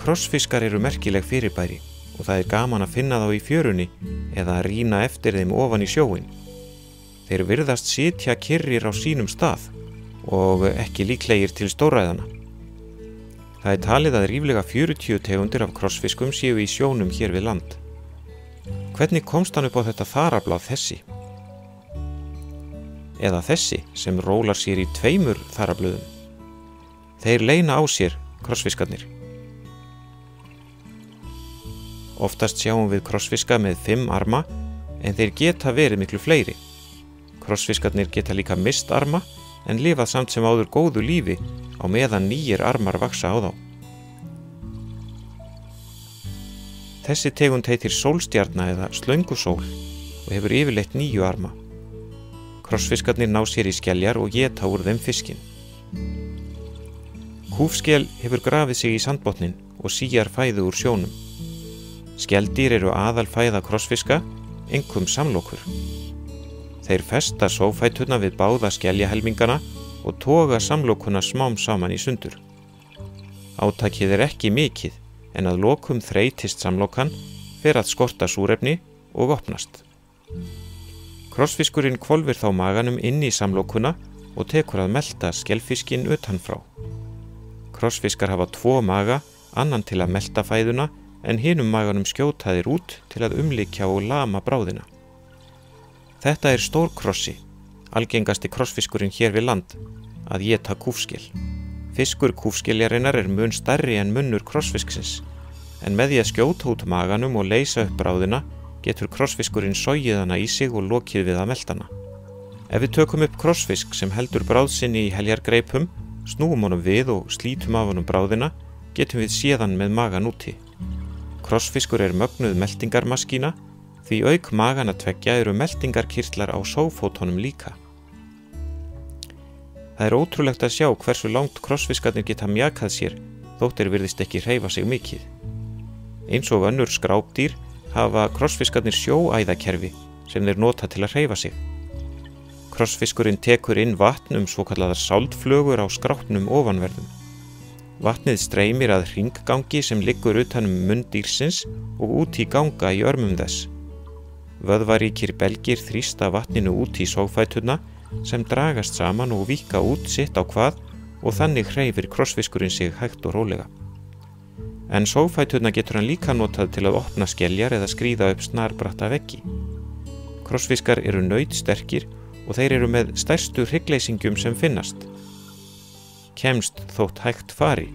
Krossfiskar eru merkileg fyrirbæri og það er gaman að finna þá í fjörunni eða að rýna eftir þeim ofan í sjóinn. Þeir virðast sitja kyrrir á sínum stað og ekki líklegir til stórræðana. Það er talið að ríflega 40 tegundir af krossfiskum séu í sjónum hér við land. Hvernig komst hann upp á þetta þarablað þessi? Eða þessi sem rólar sér í 2 þarablöðum? Þeir leyna á sér, krossfiskarnir. Oftast sjáum við krossfiska með 5 arma, en þeir geta verið miklu fleiri. Krossfiskarnir geta líka mist arma, en lifað samt sem áður góðu lífi á meðan nýjir armar vaxa á þá. Þessi tegund heitir sólstjarna eða slöngusól og hefur yfirleitt 9 arma. Krossfiskarnir ná sér í skeljar og éta úr þeim fiskinn. Kúfskel hefur grafið sig í sandbotninn og síjar fæðu úr sjónum. Skeldýr eru aðalfæða krossfiska, einkum samlokur. Þeir festa sófæturna við báða skeljahelmingana og toga samlokuna smám saman í sundur. Átakið er ekki mikið, en að lokum þreytist samlokan, fer að skorta súrefni og opnast. Krossfiskurinn hvolfir þá maganum inn í samlokuna og tekur að melta skelfiskinn utanfrá. Krossfiskar hafa 2 maga, annan til að melta fæðuna, en hinum maganum skjóta þeir út til að umlykja og lama bráðina. Þetta er stórkrossi, algengasti krossfiskurinn hér við land, að éta kúfskel. Fiskur kúfskeljarinnar er mun stærri en munnur krossfisksins, en með því að skjóta út maganum og leysa upp bráðina getur krossfiskurinn sogið hana í sig og lokið við að melta hana. Ef við tökum upp krossfisk sem heldur bráð sinni í heljargreipum, snúum honum við og slítum af honum bráðina, getum við séð hann með magan úti. Krossfiskur er mögnuð meltingarmaskína, því auk magana tveggja eru meltingarkirtlar á sófótunum líka. Það er ótrúlegt að sjá hversu langt krossfiskarnir geta mjakað sér þótt þeir virðist ekki hreyfa sig mikið. Eins og önnur skrápdýr hafa krossfiskarnir sjóæðakerfi sem þeir nota til að hreyfa sig. Krossfiskurinn tekur inn vatn svokallaðar sáldflögur á skrápnum ofanverðum. Vatnið streymir að hringgangi sem liggur utan munn dýrsins og út í ganga í örmum þess. Vöðvaríkir belgir þrýsta vatninu út í sófæturna sem dragast saman og víkka út sitt á hvað og þannig hreyfir krossfiskurinn sig hægt og rólega. En sófæturna getur hann líka notað til að opna skeljar eða skríða upp snarbratta veggi. Krossfiskar eru nautsterkir og þeir eru með stærstu hryggleysingjum sem finnast. Kemst þótt hægt fari.